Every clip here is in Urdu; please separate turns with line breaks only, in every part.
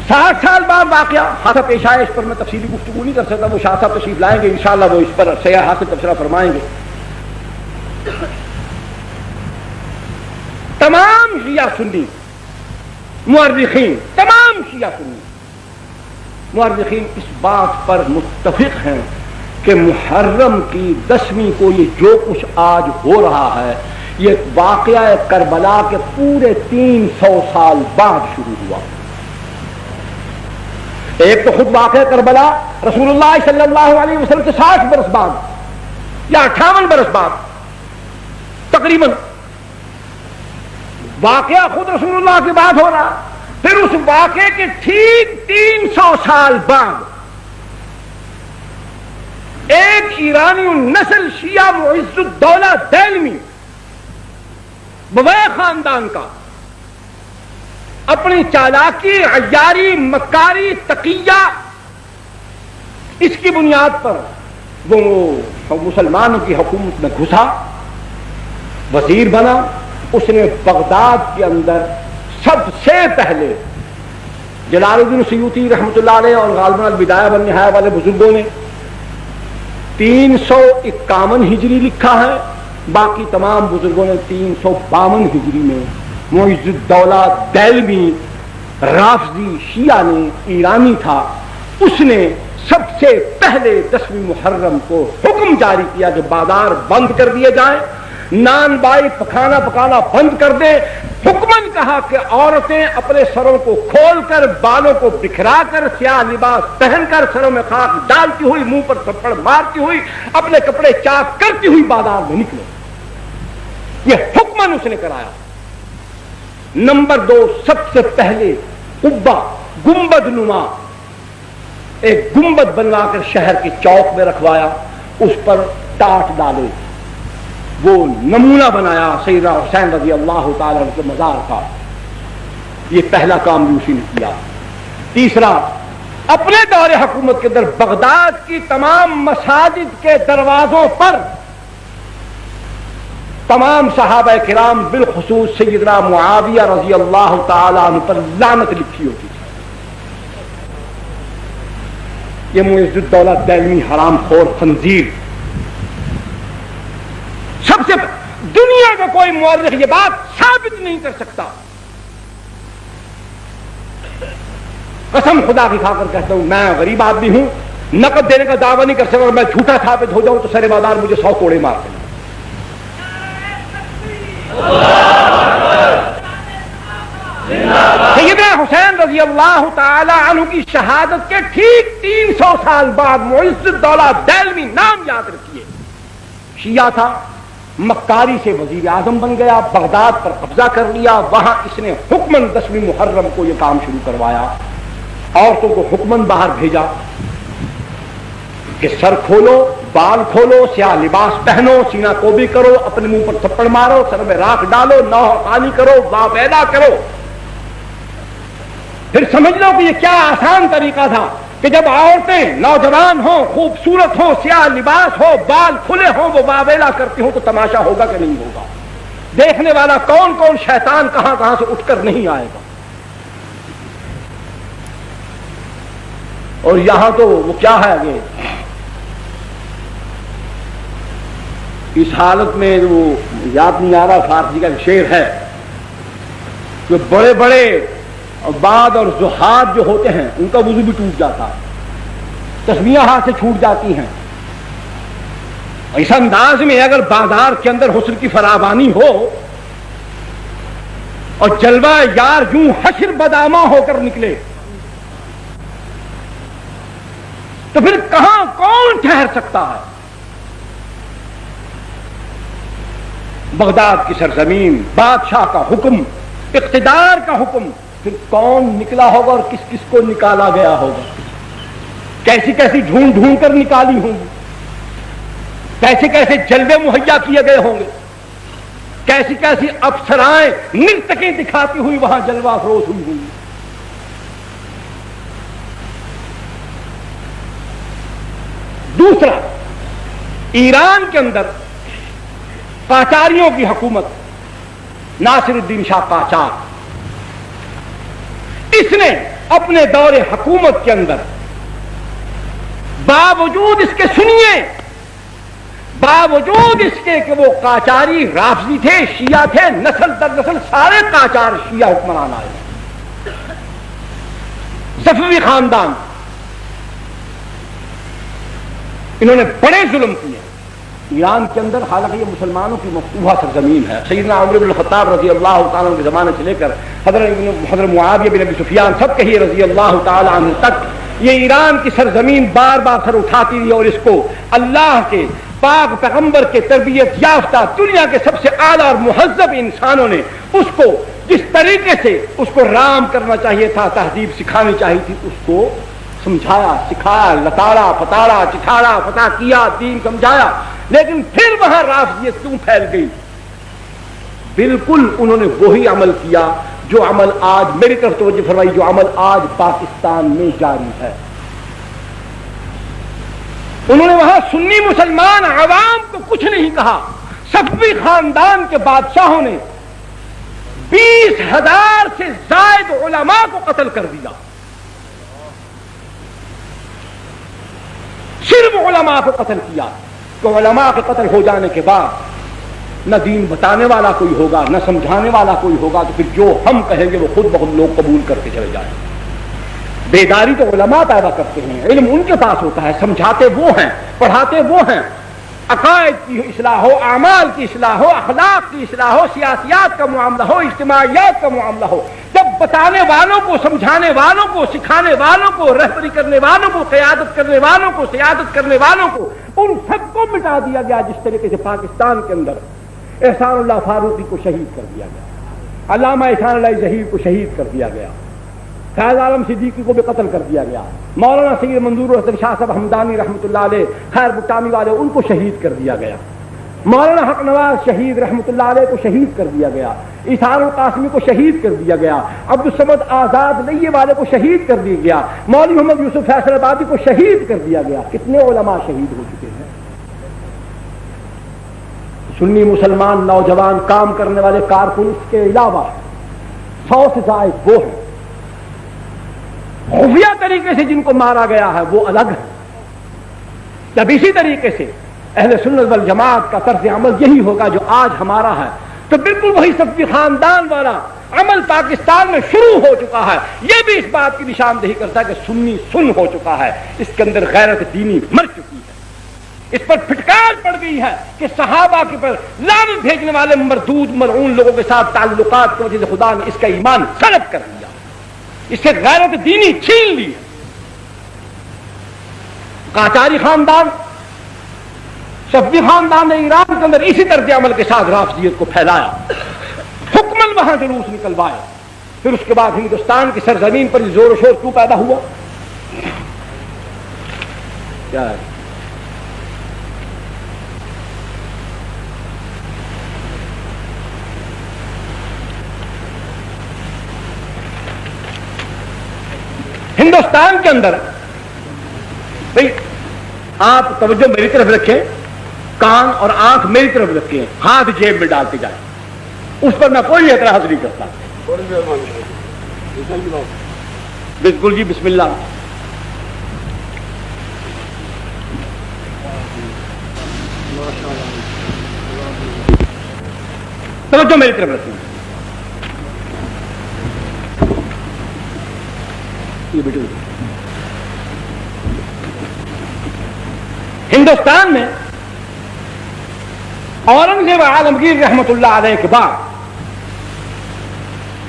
60 سال بعد واقعہ حاصل پیش آئے، اس پر میں تفصیلی گفتگو نہیں کر سکتا، وہ شاہ صاحب تشریف لائیں گے انشاءاللہ، وہ اس پر سیاح حاصل تبصرہ فرمائیں گے۔ تمام شیعہ سنی مورخین، تمام شیعہ سنی مورخین اس بات پر متفق ہیں کہ محرم کی 10ویں کو یہ جو کچھ آج ہو رہا ہے یہ واقعہ کربلا کے پورے 300 سال بعد شروع ہوا۔ ایک تو خود واقعہ کربلا رسول اللہ صلی اللہ علیہ وسلم سے 60 برس بعد یا 58 برس بعد تقریباً واقعہ خود رسول اللہ کی بات ہو رہا، پھر اس واقعے کے ٹھیک 300 سال بعد ایک ایرانی النسل شیعہ معز الدولہ دہلوی بویہ خاندان کا اپنی چالاکی، عیاری، مکاری، تقیہ، اس کی بنیاد پر وہ مسلمانوں کی حکومت میں گھسا، وزیر بنا۔ اس نے بغداد کے اندر سب سے پہلے جلال الدین سیوطی رحمۃ اللہ علیہ اور غالباً البدایہ والنہایہ والے بزرگوں نے 351 ہجری لکھا ہے، باقی تمام بزرگوں نے 352 ہجری میں معز الدولہ دہلوی رافضی شیعہ نے، ایرانی تھا، اس نے سب سے پہلے 10ویں محرم کو حکم جاری کیا کہ بازار بند کر دیے جائیں، نان بائی پکانا بند کر دیں۔ حکمن کہا کہ عورتیں اپنے سروں کو کھول کر، بالوں کو بکھرا کر، سیاہ لباس پہن کر، سروں میں خاک ڈالتی ہوئی، منہ پر تھپڑ مارتی ہوئی، اپنے کپڑے چاک کرتی ہوئی بازار میں نکلے۔ یہ حکمن اس نے کرایا۔ نمبر 2، سب سے پہلے قبہ گنبد نما ایک گنبد بنوا کر شہر کے چوک میں رکھوایا، اس پر ٹاٹ ڈالے، وہ نمونہ بنایا سیدنا حسین رضی اللہ تعالیٰ عنہ کے مزار کا۔ یہ پہلا کام بھی اسی نے کیا۔ تیسرا، اپنے دور حکومت کے اندر بغداد کی تمام مساجد کے دروازوں پر تمام صحابہ کرام بالخصوص سیدنا معاویہ رضی اللہ تعالیٰ عنہ پر لعنت لکھی ہوتی تھی۔ یہ معز الدولہ دہلوی حرام خور خنزیر، سب سے دنیا کا کوئی مورخ یہ بات ثابت نہیں کر سکتا، قسم خدا کی کھا کر کہتا ہوں، میں غریب آدمی ہوں، نقد دینے کا دعویٰ نہیں کر سکتا، میں جھوٹا ثابت ہو جاؤں تو سر بازار مجھے 100 کوڑے مار دیں۔ سیدنا حسین رضی اللہ تعالی عنہ کی شہادت کے ٹھیک 300 سال بعد معز الدولہ دہلوی، نام یاد رکھیے، شیعہ تھا، مکاری سے وزیر اعظم بن گیا، بغداد پر قبضہ کر لیا، وہاں اس نے حکمن 10ویں محرم کو یہ کام شروع کروایا، عورتوں کو حکمن باہر بھیجا کہ سر کھولو، بال کھولو، سیاہ لباس پہنو، سینہ کوبی کرو، اپنے منہ پر تھپڑ مارو، سر میں راکھ ڈالو، نوح پانی کرو، واہ ویلا کرو۔ پھر سمجھ لو کہ یہ کیا آسان طریقہ تھا کہ جب عورتیں نوجوان ہوں، خوبصورت ہوں، سیاہ لباس ہو، بال کھلے ہوں، وہ واویلا کرتی ہوں تو تماشا ہوگا کہ نہیں ہوگا؟ دیکھنے والا کون کون شیطان کہاں کہاں سے اٹھ کر نہیں آئے گا؟ اور یہاں تو وہ کیا ہے آگے اس حالت میں، وہ یاد نہیں آ رہا، فارسی کا شعر ہے کہ بڑے بڑے عباد اور زہاد جو ہوتے ہیں ان کا وضو بھی ٹوٹ جاتا ہے، تسبیحیں ہاتھ سے چھوٹ جاتی ہیں۔ اس انداز میں اگر بازار کے اندر حسن کی فراوانی ہو اور جلوہ یار یوں حشر بدامہ ہو کر نکلے تو پھر کہاں کون ٹھہر سکتا ہے؟ بغداد کی سرزمین، بادشاہ کا حکم، اقتدار کا حکم، پھر کون نکلا ہوگا اور کس کس کو نکالا گیا ہوگا؟ کیسی کیسی ڈھونڈ ڈھونڈ کر نکالی ہوں گی، کیسے کیسے جلوے مہیا کیے گئے ہوں گے، کیسی کیسی افسرائیں نرتقیں دکھاتی ہوئی وہاں جلوہ افروز ہوئی ہوں گی۔ دوسرا، ایران کے اندر قاچاریوں کی حکومت، ناصر الدین شاہ قاچار، اس نے اپنے دور حکومت کے اندر باوجود اس کے سنیے، باوجود اس کے کہ وہ قاجاری رافضی تھے، شیعہ تھے، نسل در نسل سارے قاجار شیعہ حکمران آئے، صفوی خاندان، انہوں نے بڑے ظلم کیے ایران کے اندر۔ حالانکہ یہ مسلمانوں کی مفتوحہ سرزمین ہے، سیدنا عمر بن الخطاب رضی اللہ تعالیٰ عنہ کے زمانے سے لے کر حضرت معاویہ بن ابی سفیان سب کہیے رضی اللہ تعالیٰ عنہ تک، یہ ایران کی سرزمین بار بار سر اٹھاتی رہی، اور اس کو اللہ کے پاک پیغمبر کے تربیت یافتہ دنیا کے سب سے اعلیٰ اور مہذب انسانوں نے اس کو جس طریقے سے اس کو رام کرنا چاہیے تھا، تہذیب سکھانی چاہیے تھی، اس کو سمجھایا، سکھایا، لتاڑا پتاڑا چٹھاڑا فتح کیا، دین سمجھایا۔ لیکن پھر وہاں رافضیت کیوں پھیل گئی؟ بالکل انہوں نے وہی عمل کیا جو عمل آج، میری طرف توجہ فرمائی، جو عمل آج پاکستان میں جاری ہے۔ انہوں نے وہاں سنی مسلمان عوام کو کچھ نہیں کہا، صفوی خاندان کے بادشاہوں نے 20,000 سے زائد علماء کو قتل کر دیا، صرف علماء کو قتل کیا۔ تو علماء کے قتل ہو جانے کے بعد نہ دین بتانے والا کوئی ہوگا، نہ سمجھانے والا کوئی ہوگا، تو پھر جو ہم کہیں گے وہ خود بخود لوگ قبول کرتے چلے جائیں۔ بیداری تو علماء پیدا کرتے ہیں، علم ان کے پاس ہوتا ہے، سمجھاتے وہ ہیں، پڑھاتے وہ ہیں۔ عقائد کی اصلاح ہو، اعمال کی اصلاح ہو، اخلاق کی اصلاح ہو، سیاسیات کا معاملہ ہو، اجتماعیات کا معاملہ ہو، جب بتانے والوں کو، سمجھانے والوں کو، سکھانے والوں کو، رہبری کرنے والوں کو، قیادت کرنے والوں کو، سیادت کرنے والوں کو، ان سب کو مٹا دیا گیا، جس طریقے سے پاکستان کے اندر احسان اللہ فاروقی کو شہید کر دیا گیا، علامہ احسان اللہ ظہیر کو شہید کر دیا گیا، فیض عالم صدیقی کو بھی قتل کر دیا گیا، مولانا سید منظور الحسن شاہ صاحب حمدانی رحمۃ اللہ علیہ، خیر بٹامی والے، ان کو شہید کر دیا گیا، مولانا حق نواز شہید رحمۃ اللہ علیہ کو شہید کر دیا گیا، ایثار القاسمی کو شہید کر دیا گیا، عبدالصمد آزاد لئیے والے کو شہید کر دیا گیا، مولوی محمد یوسف فیصل آبادی کو شہید کر دیا گیا۔ کتنے علماء شہید ہو چکے ہیں۔ سنی مسلمان نوجوان کام کرنے والے کارکن اس کے علاوہ 100 سے زائد وہ ہیں، خفیہ طریقے سے جن کو مارا گیا ہے وہ الگ ہے۔ جب اسی طریقے سے اہل سنت والجماعت کا طرز عمل یہی ہوگا جو آج ہمارا ہے، تو بالکل وہی صفوی خاندان والا عمل پاکستان میں شروع ہو چکا ہے۔ یہ بھی اس بات کی نشاندہی کرتا ہے کہ سنی سن ہو چکا ہے، اس کے اندر غیرت دینی مر چکی ہے، اس پر پھٹکار پڑ گئی ہے کہ صحابہ کے پر لعنت بھیجنے والے مردود ملعون لوگوں کے ساتھ تعلقات کی وجہ سے خدا نے اس کا ایمان سلب کر دیا، اس سے غیرت دینی چھین لی۔ قاجاری خاندان، صفوی خاندان نے ایران کے اندر اسی طرز عمل کے ساتھ رافضیت کو پھیلایا، حکمن وہاں جلوس نکلوائے۔ پھر اس کے بعد ہندوستان کی سرزمین پر زور و شور کیوں پیدا ہوا؟ کیا ہے؟ ہندوستان کے اندر بھئی آپ توجہ میری طرف رکھیں، کان اور آنکھ میری طرف رکھیں، ہاتھ جیب میں ڈالتے جائیں، اس پر میں کوئی اعتراض نہیں کرتا۔ بالکل جی، بسم اللہ۔ توجہ میری طرف رکھیں۔ ہندوستان میں اورنگزیب عالمگیر رحمت اللہ علیہ کے بعد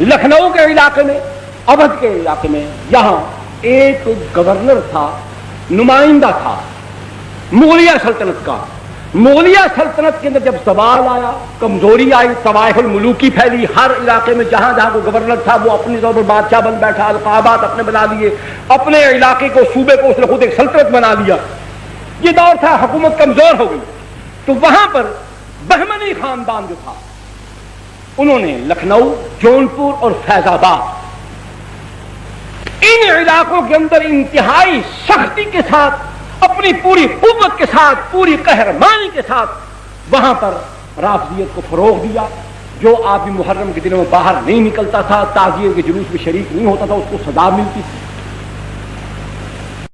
لکھنؤ کے علاقے میں، اودھ کے علاقے میں، یہاں ایک گورنر تھا، نمائندہ تھا مغلیہ سلطنت کا۔ مغلیہ سلطنت کے اندر جب زوال آیا، کمزوری آئی، طوائف الملوکی پھیلی، ہر علاقے میں جہاں جہاں کوئی گورنر تھا وہ اپنے طور پر بادشاہ بن بیٹھا، القابات اپنے بنا لیے، اپنے علاقے کو، صوبے کو اس نے خود ایک سلطنت بنا لیا۔ یہ دور تھا، حکومت کمزور ہو گئی، تو وہاں پر بہمنی خاندان جو تھا انہوں نے لکھنؤ، جونپور اور فیض آباد، ان علاقوں کے اندر انتہائی سختی کے ساتھ، اپنی پوری قوت کے ساتھ، پوری قہرمانی کے ساتھ وہاں پر رافضیت کو فروغ دیا، جو آدمی محرم کے دنوں میں باہر نہیں نکلتا تھا، تعزیے کے جلوس میں شریک نہیں ہوتا تھا، اس کو سزا ملتی تھی۔